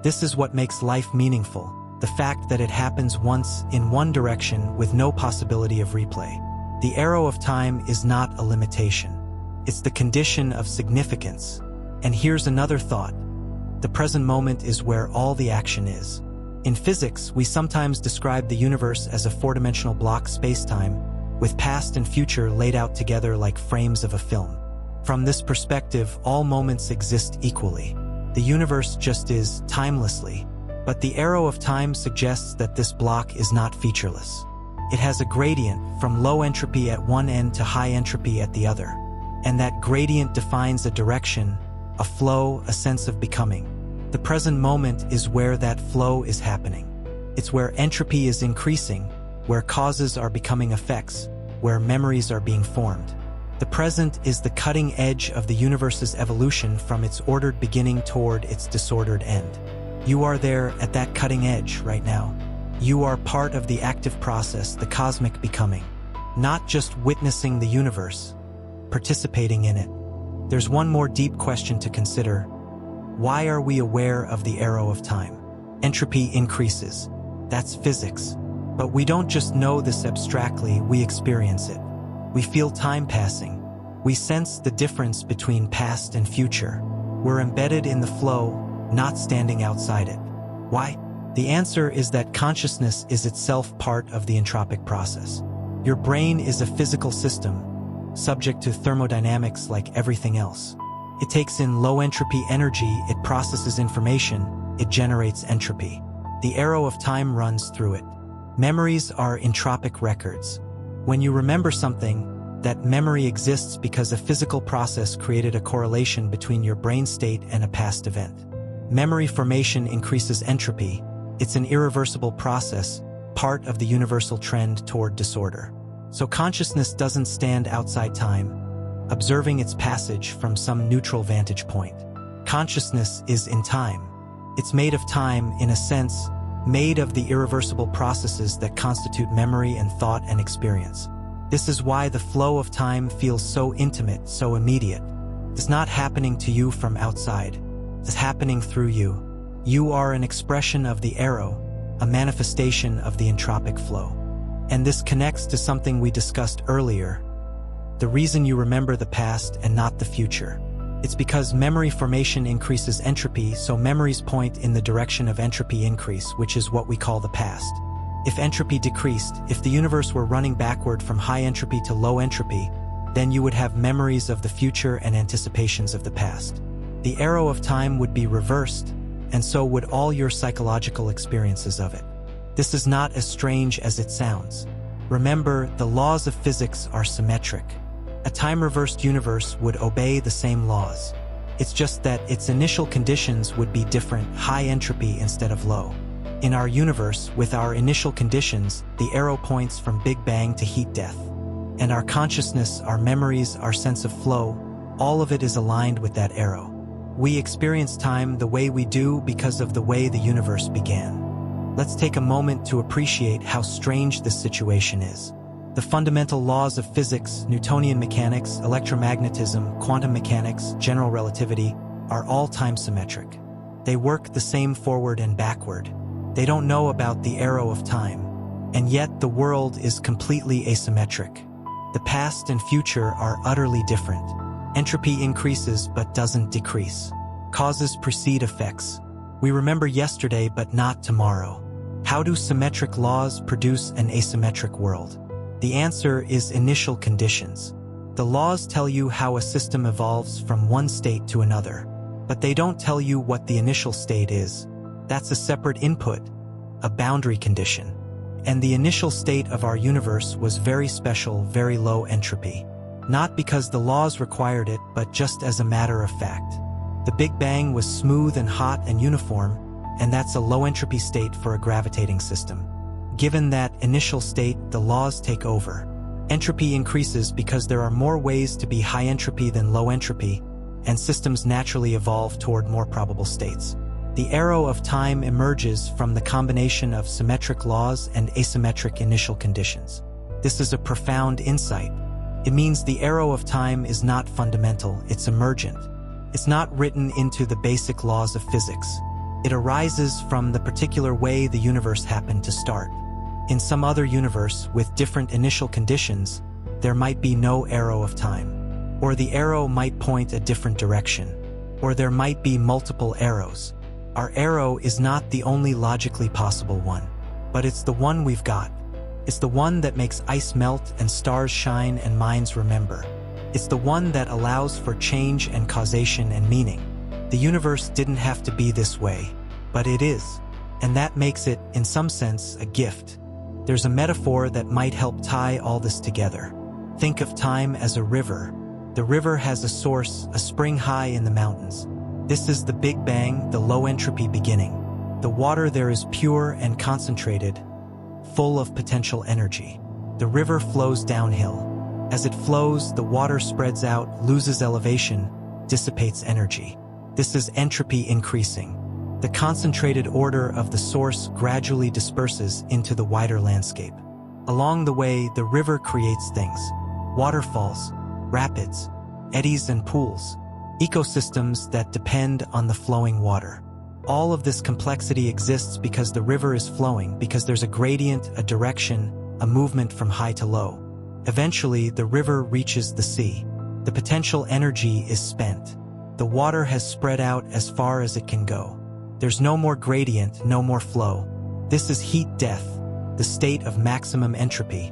This is what makes life meaningful, the fact that it happens once in one direction with no possibility of replay. The arrow of time is not a limitation. It's the condition of significance. And here's another thought. The present moment is where all the action is. In physics, we sometimes describe the universe as a four-dimensional block spacetime, with past and future laid out together like frames of a film. From this perspective, all moments exist equally. The universe just is, timelessly. But the arrow of time suggests that this block is not featureless. It has a gradient from low entropy at one end to high entropy at the other. And that gradient defines a direction, a flow, a sense of becoming. The present moment is where that flow is happening. It's where entropy is increasing, where causes are becoming effects, where memories are being formed. The present is the cutting edge of the universe's evolution from its ordered beginning toward its disordered end. You are there at that cutting edge right now. You are part of the active process, the cosmic becoming. Not just witnessing the universe, participating in it. There's one more deep question to consider. Why are we aware of the arrow of time? Entropy increases. That's physics. But we don't just know this abstractly, we experience it. We feel time passing. We sense the difference between past and future. We're embedded in the flow, not standing outside it. Why? The answer is that consciousness is itself part of the entropic process. Your brain is a physical system, subject to thermodynamics like everything else. It takes in low-entropy energy, it processes information, it generates entropy. The arrow of time runs through it. Memories are entropic records. When you remember something, that memory exists because a physical process created a correlation between your brain state and a past event. Memory formation increases entropy. It's an irreversible process, part of the universal trend toward disorder. So consciousness doesn't stand outside time, observing its passage from some neutral vantage point. Consciousness is in time. It's made of time, in a sense, made of the irreversible processes that constitute memory and thought and experience. This is why the flow of time feels so intimate, so immediate. It's not happening to you from outside. It's happening through you. You are an expression of the arrow, a manifestation of the entropic flow. And this connects to something we discussed earlier. The reason you remember the past and not the future. It's because memory formation increases entropy, so memories point in the direction of entropy increase, which is what we call the past. If entropy decreased, if the universe were running backward from high entropy to low entropy, then you would have memories of the future and anticipations of the past. The arrow of time would be reversed, and so would all your psychological experiences of it. This is not as strange as it sounds. Remember, the laws of physics are symmetric. A time-reversed universe would obey the same laws. It's just that its initial conditions would be different, high entropy instead of low. In our universe, with our initial conditions, the arrow points from Big Bang to heat death. And our consciousness, our memories, our sense of flow, all of it is aligned with that arrow. We experience time the way we do because of the way the universe began. Let's take a moment to appreciate how strange this situation is. The fundamental laws of physics, Newtonian mechanics, electromagnetism, quantum mechanics, general relativity, are all time-symmetric. They work the same forward and backward. They don't know about the arrow of time. And yet the world is completely asymmetric. The past and future are utterly different. Entropy increases but doesn't decrease. Causes precede effects. We remember yesterday but not tomorrow. How do symmetric laws produce an asymmetric world? The answer is initial conditions. The laws tell you how a system evolves from one state to another, but they don't tell you what the initial state is. That's a separate input, a boundary condition. And the initial state of our universe was very special, very low entropy. Not because the laws required it, but just as a matter of fact. The Big Bang was smooth and hot and uniform, and that's a low entropy state for a gravitating system. Given that initial state, the laws take over. Entropy increases because there are more ways to be high entropy than low entropy, and systems naturally evolve toward more probable states. The arrow of time emerges from the combination of symmetric laws and asymmetric initial conditions. This is a profound insight. It means the arrow of time is not fundamental, it's emergent. It's not written into the basic laws of physics. It arises from the particular way the universe happened to start. In some other universe with different initial conditions, there might be no arrow of time. Or the arrow might point a different direction. Or there might be multiple arrows. Our arrow is not the only logically possible one, but it's the one we've got. It's the one that makes ice melt and stars shine and minds remember. It's the one that allows for change and causation and meaning. The universe didn't have to be this way, but it is. And that makes it, in some sense, a gift. There's a metaphor that might help tie all this together. Think of time as a river. The river has a source, a spring high in the mountains. This is the Big Bang, the low entropy beginning. The water there is pure and concentrated, full of potential energy. The river flows downhill. As it flows, the water spreads out, loses elevation, dissipates energy. This is entropy increasing. The concentrated order of the source gradually disperses into the wider landscape. Along the way, the river creates things: waterfalls, rapids, eddies and pools, ecosystems that depend on the flowing water. All of this complexity exists because the river is flowing, because there's a gradient, a direction, a movement from high to low. Eventually, the river reaches the sea. The potential energy is spent. The water has spread out as far as it can go. There's no more gradient, no more flow. This is heat death, the state of maximum entropy,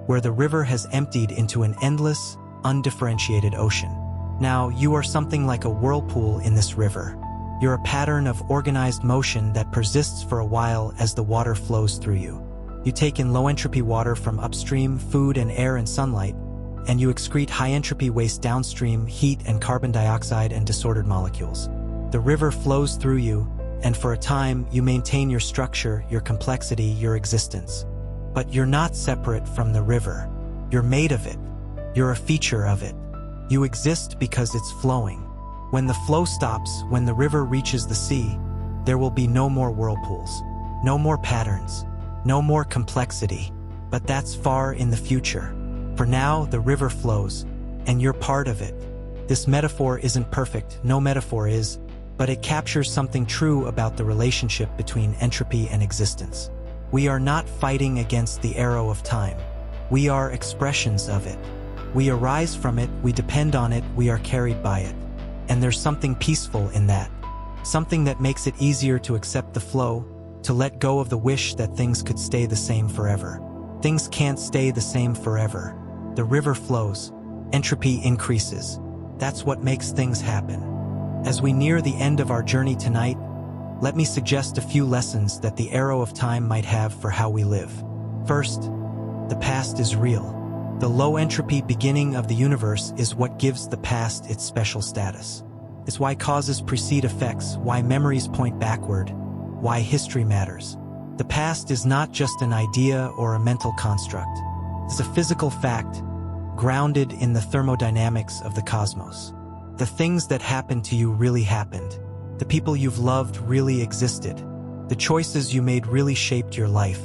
where the river has emptied into an endless, undifferentiated ocean. Now, you are something like a whirlpool in this river. You're a pattern of organized motion that persists for a while as the water flows through you. You take in low-entropy water from upstream, food and air and sunlight, and you excrete high-entropy waste downstream, heat and carbon dioxide and disordered molecules. The river flows through you, and for a time, you maintain your structure, your complexity, your existence. But you're not separate from the river. You're made of it. You're a feature of it. You exist because it's flowing. When the flow stops, when the river reaches the sea, there will be no more whirlpools, no more patterns, no more complexity. But that's far in the future. For now, the river flows, and you're part of it. This metaphor isn't perfect, no metaphor is, but it captures something true about the relationship between entropy and existence. We are not fighting against the arrow of time. We are expressions of it. We arise from it, we depend on it, we are carried by it. And there's something peaceful in that. Something that makes it easier to accept the flow, to let go of the wish that things could stay the same forever. Things can't stay the same forever. The river flows. Entropy increases. That's what makes things happen. As we near the end of our journey tonight, let me suggest a few lessons that the arrow of time might have for how we live. First, the past is real. The low entropy beginning of the universe is what gives the past its special status. It's why causes precede effects, why memories point backward, why history matters. The past is not just an idea or a mental construct. It's a physical fact, grounded in the thermodynamics of the cosmos. The things that happened to you really happened. The people you've loved really existed. The choices you made really shaped your life.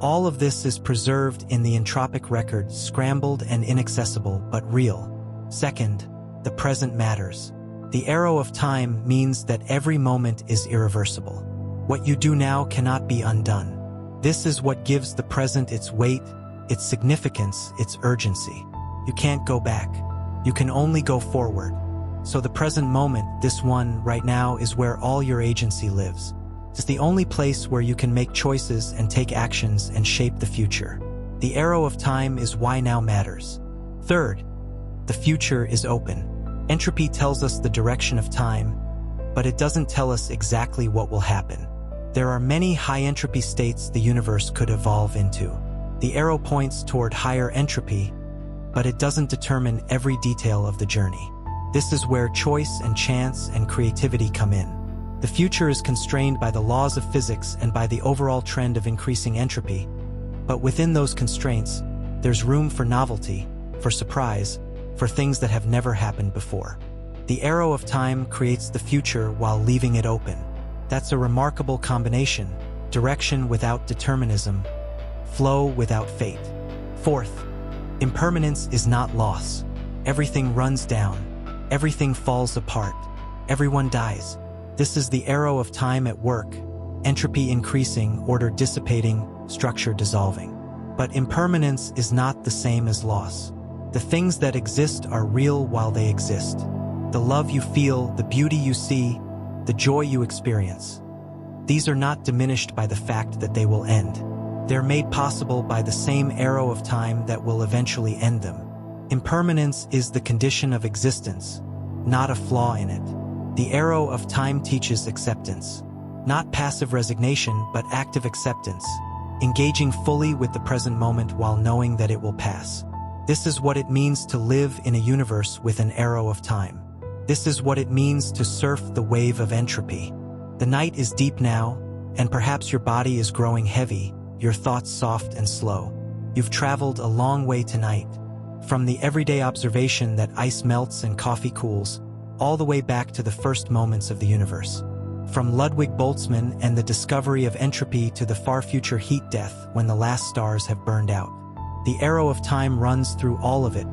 All of this is preserved in the entropic record, scrambled and inaccessible, but real. Second, the present matters. The arrow of time means that every moment is irreversible. What you do now cannot be undone. This is what gives the present its weight, its significance, its urgency. You can't go back. You can only go forward. So the present moment, this one right now, is where all your agency lives. It's the only place where you can make choices and take actions and shape the future. The arrow of time is why now matters. Third, the future is open. Entropy tells us the direction of time, but it doesn't tell us exactly what will happen. There are many high-entropy states the universe could evolve into. The arrow points toward higher entropy, but it doesn't determine every detail of the journey. This is where choice and chance and creativity come in. The future is constrained by the laws of physics and by the overall trend of increasing entropy, but within those constraints, there's room for novelty, for surprise, for things that have never happened before. The arrow of time creates the future while leaving it open. That's a remarkable combination: direction without determinism, flow without fate. Fourth, impermanence is not loss. Everything runs down. Everything falls apart. Everyone dies. This is the arrow of time at work: entropy increasing, order dissipating, structure dissolving. But impermanence is not the same as loss. The things that exist are real while they exist. The love you feel, the beauty you see, the joy you experience. These are not diminished by the fact that they will end. They're made possible by the same arrow of time that will eventually end them. Impermanence is the condition of existence, not a flaw in it. The arrow of time teaches acceptance. Not passive resignation, but active acceptance. Engaging fully with the present moment while knowing that it will pass. This is what it means to live in a universe with an arrow of time. This is what it means to surf the wave of entropy. The night is deep now, and perhaps your body is growing heavy, your thoughts soft and slow. You've traveled a long way tonight, from the everyday observation that ice melts and coffee cools, all the way back to the first moments of the universe. From Ludwig Boltzmann and the discovery of entropy to the far future heat death when the last stars have burned out. The arrow of time runs through all of it,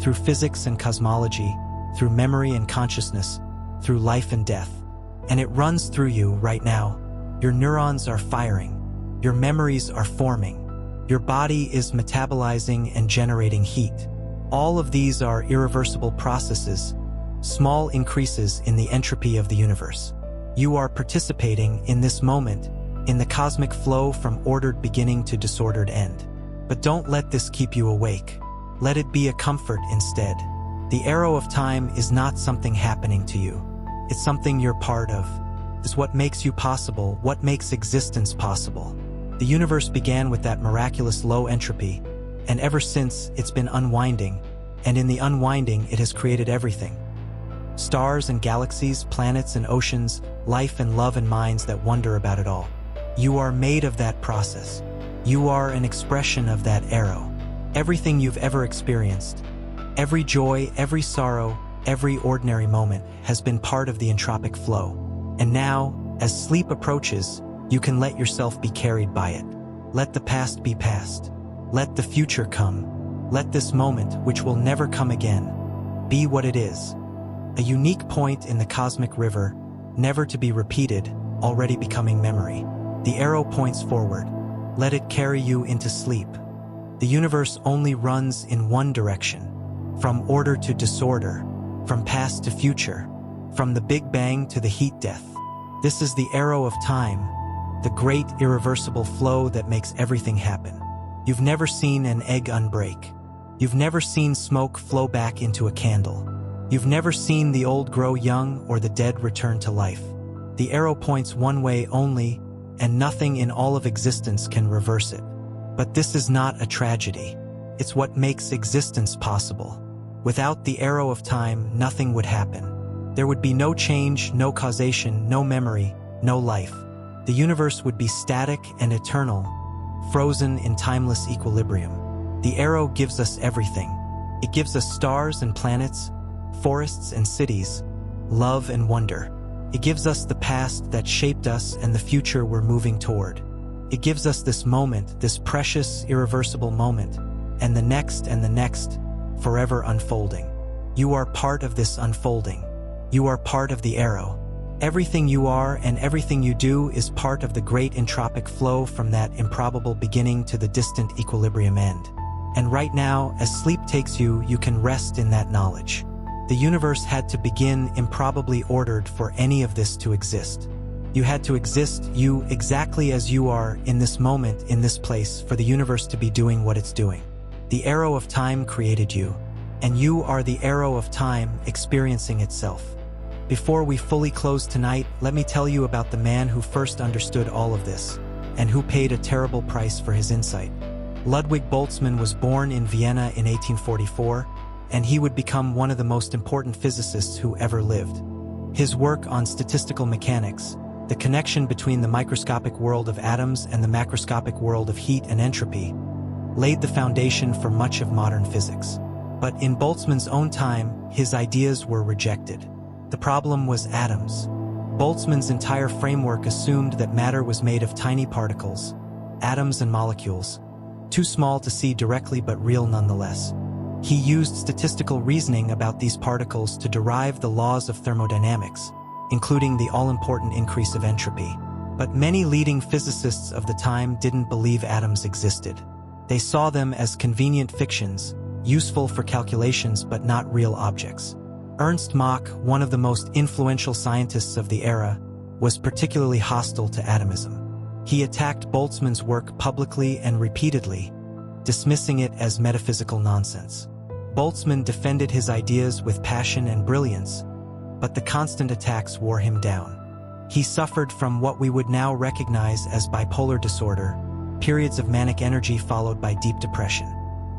through physics and cosmology, through memory and consciousness, through life and death. And it runs through you right now. Your neurons are firing. Your memories are forming. Your body is metabolizing and generating heat. All of these are irreversible processes, small increases in the entropy of the universe. You are participating in this moment, in the cosmic flow from ordered beginning to disordered end. But don't let this keep you awake. Let it be a comfort instead. The arrow of time is not something happening to you. It's something you're part of. It's what makes you possible, what makes existence possible. The universe began with that miraculous low entropy, and ever since it's been unwinding, and in the unwinding it has created everything. Stars and galaxies, planets and oceans, life and love and minds that wonder about it all. You are made of that process. You are an expression of that arrow. Everything you've ever experienced, every joy, every sorrow, every ordinary moment has been part of the entropic flow. And now, as sleep approaches, you can let yourself be carried by it. Let the past be past. Let the future come. Let this moment, which will never come again, be what it is. A unique point in the cosmic river, never to be repeated, already becoming memory. The arrow points forward. Let it carry you into sleep. The universe only runs in one direction, from order to disorder, from past to future, from the Big Bang to the heat death. This is the arrow of time, the great irreversible flow that makes everything happen. You've never seen an egg unbreak. You've never seen smoke flow back into a candle. You've never seen the old grow young or the dead return to life. The arrow points one way only, and nothing in all of existence can reverse it. But this is not a tragedy. It's what makes existence possible. Without the arrow of time, nothing would happen. There would be no change, no causation, no memory, no life. The universe would be static and eternal, frozen in timeless equilibrium. The arrow gives us everything. It gives us stars and planets, forests and cities, love and wonder. It gives us the past that shaped us and the future we're moving toward. It gives us this moment, this precious, irreversible moment, and the next, forever unfolding. You are part of this unfolding. You are part of the arrow. Everything you are and everything you do is part of the great entropic flow from that improbable beginning to the distant equilibrium end. And right now, as sleep takes you, you can rest in that knowledge. The universe had to begin improbably ordered for any of this to exist. You had to exist, you exactly as you are, in this moment, in this place, for the universe to be doing what it's doing. The arrow of time created you, and you are the arrow of time experiencing itself. Before we fully close tonight, let me tell you about the man who first understood all of this, and who paid a terrible price for his insight. Ludwig Boltzmann was born in Vienna in 1844, and he would become one of the most important physicists who ever lived. His work on statistical mechanics, the connection between the microscopic world of atoms and the macroscopic world of heat and entropy, laid the foundation for much of modern physics. But in Boltzmann's own time, his ideas were rejected. The problem was atoms. Boltzmann's entire framework assumed that matter was made of tiny particles, atoms and molecules, too small to see directly but real nonetheless. He used statistical reasoning about these particles to derive the laws of thermodynamics, including the all-important increase of entropy. But many leading physicists of the time didn't believe atoms existed. They saw them as convenient fictions, useful for calculations but not real objects. Ernst Mach, one of the most influential scientists of the era, was particularly hostile to atomism. He attacked Boltzmann's work publicly and repeatedly, dismissing it as metaphysical nonsense. Boltzmann defended his ideas with passion and brilliance, but the constant attacks wore him down. He suffered from what we would now recognize as bipolar disorder, periods of manic energy followed by deep depression.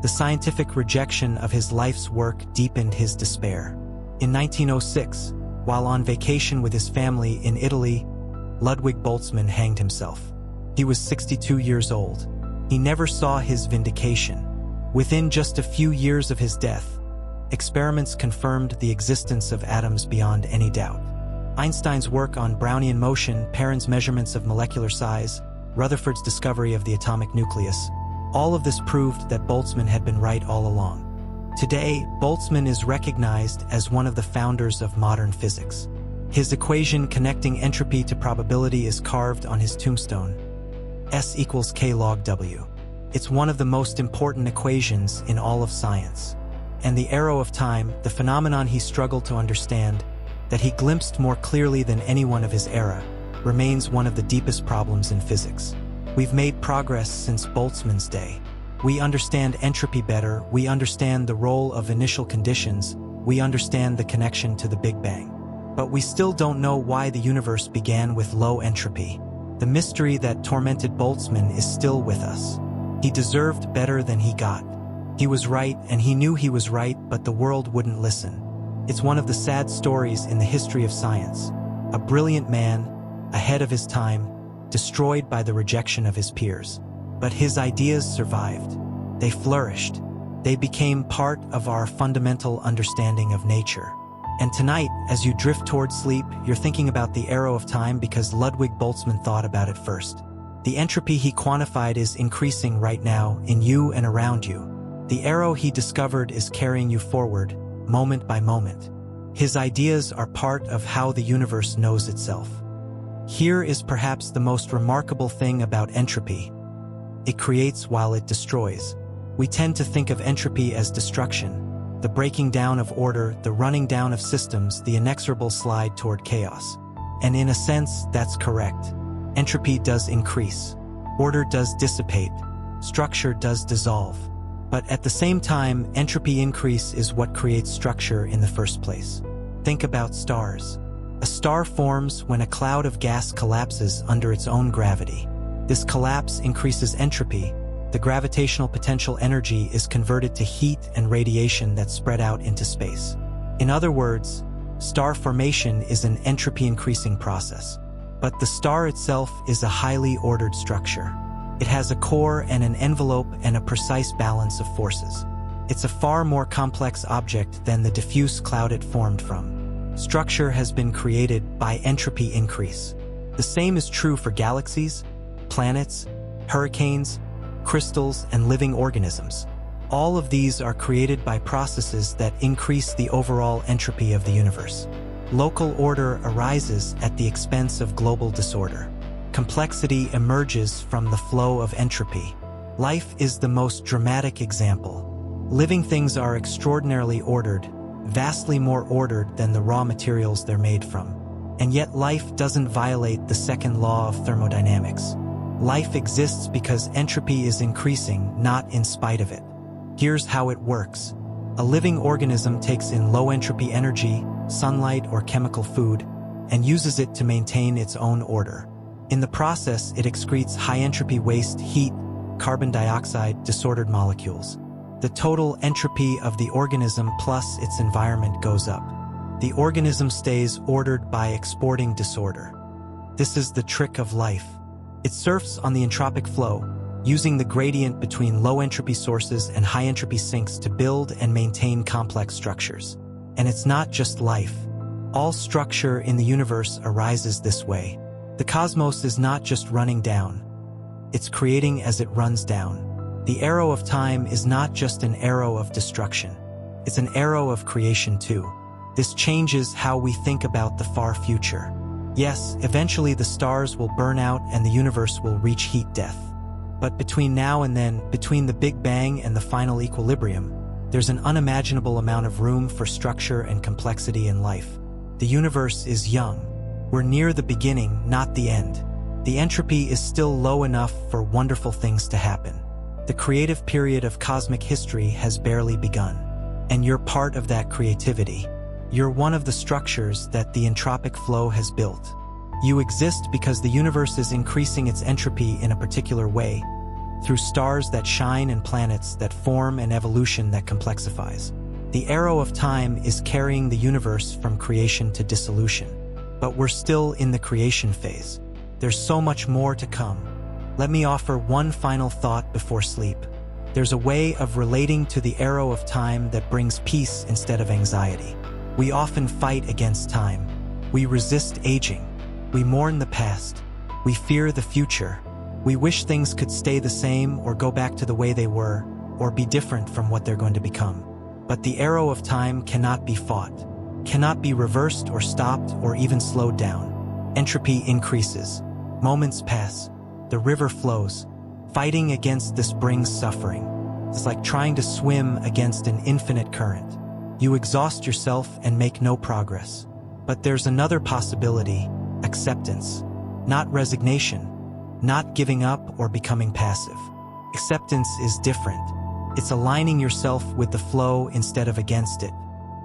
The scientific rejection of his life's work deepened his despair. In 1906, while on vacation with his family in Italy, Ludwig Boltzmann hanged himself. He was 62 years old. He never saw his vindication. Within just a few years of his death, experiments confirmed the existence of atoms beyond any doubt. Einstein's work on Brownian motion, Perron's measurements of molecular size, Rutherford's discovery of the atomic nucleus, all of this proved that Boltzmann had been right all along. Today, Boltzmann is recognized as one of the founders of modern physics. His equation connecting entropy to probability is carved on his tombstone, S equals K log W. It's one of the most important equations in all of science. And the arrow of time, the phenomenon he struggled to understand, that he glimpsed more clearly than anyone of his era, remains one of the deepest problems in physics. We've made progress since Boltzmann's day. We understand entropy better, we understand the role of initial conditions, we understand the connection to the Big Bang. But we still don't know why the universe began with low entropy. The mystery that tormented Boltzmann is still with us. He deserved better than he got. He was right, and he knew he was right, but the world wouldn't listen. It's one of the sad stories in the history of science. A brilliant man, ahead of his time, destroyed by the rejection of his peers. But his ideas survived. They flourished. They became part of our fundamental understanding of nature. And tonight, as you drift toward sleep, you're thinking about the arrow of time because Ludwig Boltzmann thought about it first. The entropy he quantified is increasing right now, in you and around you. The arrow he discovered is carrying you forward, moment by moment. His ideas are part of how the universe knows itself. Here is perhaps the most remarkable thing about entropy. It creates while it destroys. We tend to think of entropy as destruction, the breaking down of order, the running down of systems, the inexorable slide toward chaos. And in a sense, that's correct. Entropy does increase. Order does dissipate. Structure does dissolve. But at the same time, entropy increase is what creates structure in the first place. Think about stars. A star forms when a cloud of gas collapses under its own gravity. This collapse increases entropy. The gravitational potential energy is converted to heat and radiation that spread out into space. In other words, star formation is an entropy-increasing process. But the star itself is a highly ordered structure. It has a core and an envelope and a precise balance of forces. It's a far more complex object than the diffuse cloud it formed from. Structure has been created by entropy increase. The same is true for galaxies, planets, hurricanes, crystals, and living organisms. All of these are created by processes that increase the overall entropy of the universe. Local order arises at the expense of global disorder. Complexity emerges from the flow of entropy. Life is the most dramatic example. Living things are extraordinarily ordered, vastly more ordered than the raw materials they're made from. And yet life doesn't violate the second law of thermodynamics. Life exists because entropy is increasing, not in spite of it. Here's how it works. A living organism takes in low-entropy energy, sunlight, or chemical food, and uses it to maintain its own order. In the process, it excretes high-entropy waste, heat, carbon dioxide, disordered molecules. The total entropy of the organism plus its environment goes up. The organism stays ordered by exporting disorder. This is the trick of life. It surfs on the entropic flow, using the gradient between low-entropy sources and high-entropy sinks to build and maintain complex structures. And it's not just life. All structure in the universe arises this way. The cosmos is not just running down. It's creating as it runs down. The arrow of time is not just an arrow of destruction. It's an arrow of creation too. This changes how we think about the far future. Yes, eventually the stars will burn out and the universe will reach heat death. But between now and then, between the Big Bang and the final equilibrium, there's an unimaginable amount of room for structure and complexity in life. The universe is young. We're near the beginning, not the end. The entropy is still low enough for wonderful things to happen. The creative period of cosmic history has barely begun. And you're part of that creativity. You're one of the structures that the entropic flow has built. You exist because the universe is increasing its entropy in a particular way, through stars that shine and planets that form and evolution that complexifies. The arrow of time is carrying the universe from creation to dissolution. But we're still in the creation phase. There's so much more to come. Let me offer one final thought before sleep. There's a way of relating to the arrow of time that brings peace instead of anxiety. We often fight against time. We resist aging. We mourn the past. We fear the future. We wish things could stay the same or go back to the way they were, or be different from what they're going to become. But the arrow of time cannot be fought, cannot be reversed or stopped or even slowed down. Entropy increases. Moments pass. The river flows. Fighting against this brings suffering. It's like trying to swim against an infinite current. You exhaust yourself and make no progress. But there's another possibility: acceptance. Not resignation. Not giving up or becoming passive. Acceptance is different. It's aligning yourself with the flow instead of against it.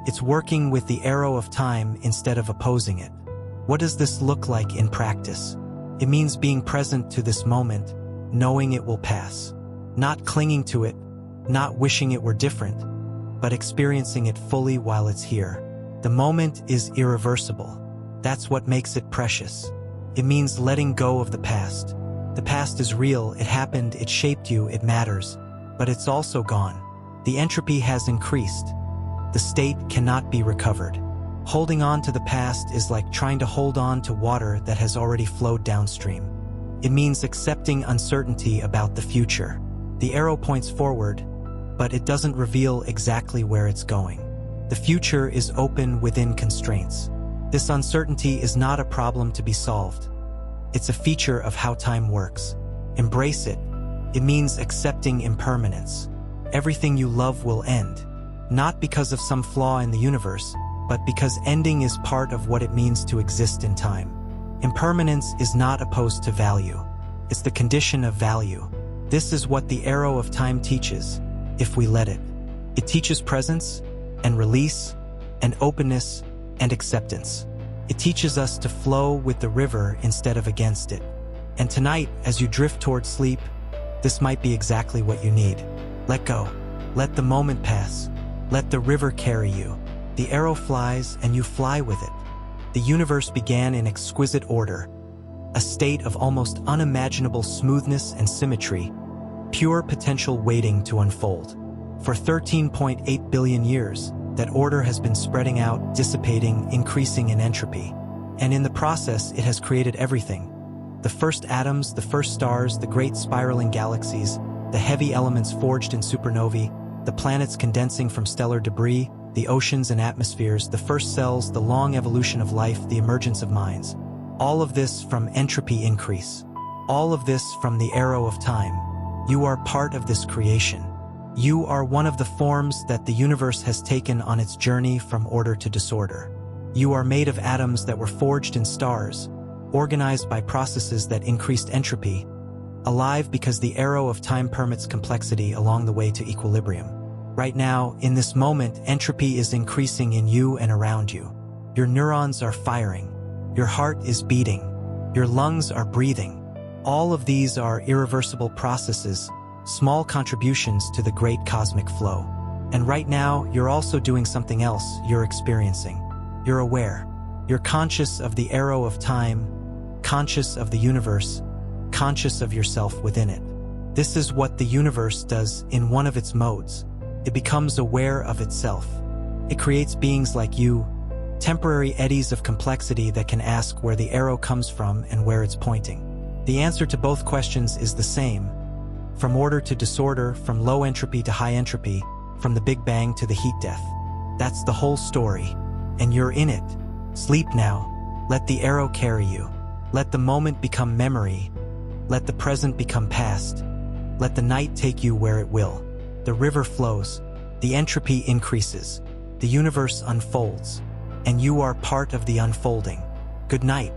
It's working with the arrow of time instead of opposing it. What does this look like in practice? It means being present to this moment, knowing it will pass. Not clinging to it, not wishing it were different, but experiencing it fully while it's here. The moment is irreversible. That's what makes it precious. It means letting go of the past. The past is real, it happened, it shaped you, it matters. But it's also gone. The entropy has increased. The state cannot be recovered. Holding on to the past is like trying to hold on to water that has already flowed downstream. It means accepting uncertainty about the future. The arrow points forward, but it doesn't reveal exactly where it's going. The future is open within constraints. This uncertainty is not a problem to be solved. It's a feature of how time works. Embrace it. It means accepting impermanence. Everything you love will end, not because of some flaw in the universe, but because ending is part of what it means to exist in time. Impermanence is not opposed to value. It's the condition of value. This is what the arrow of time teaches, if we let it. It teaches presence, and release, and openness, and acceptance. It teaches us to flow with the river instead of against it. And tonight, as you drift toward sleep, this might be exactly what you need. Let go. Let the moment pass. Let the river carry you. The arrow flies and you fly with it. The universe began in exquisite order, a state of almost unimaginable smoothness and symmetry, pure potential waiting to unfold. For 13.8 billion years, that order has been spreading out, dissipating, increasing in entropy. And in the process, it has created everything. The first atoms, the first stars, the great spiraling galaxies, the heavy elements forged in supernovae, the planets condensing from stellar debris, the oceans and atmospheres, the first cells, the long evolution of life, the emergence of minds. All of this from entropy increase. All of this from the arrow of time. You are part of this creation. You are one of the forms that the universe has taken on its journey from order to disorder. You are made of atoms that were forged in stars, organized by processes that increased entropy, alive because the arrow of time permits complexity along the way to equilibrium. Right now, in this moment, entropy is increasing in you and around you. Your neurons are firing. Your heart is beating. Your lungs are breathing. All of these are irreversible processes, small contributions to the great cosmic flow. And right now, you're also doing something else. You're experiencing. You're aware. You're conscious of the arrow of time, conscious of the universe, conscious of yourself within it. This is what the universe does in one of its modes. It becomes aware of itself. It creates beings like you, temporary eddies of complexity that can ask where the arrow comes from and where it's pointing. The answer to both questions is the same. From order to disorder, from low entropy to high entropy, from the Big Bang to the heat death. That's the whole story. And you're in it. Sleep now. Let the arrow carry you. Let the moment become memory. Let the present become past. Let the night take you where it will. The river flows. The entropy increases. The universe unfolds. And you are part of the unfolding. Good night.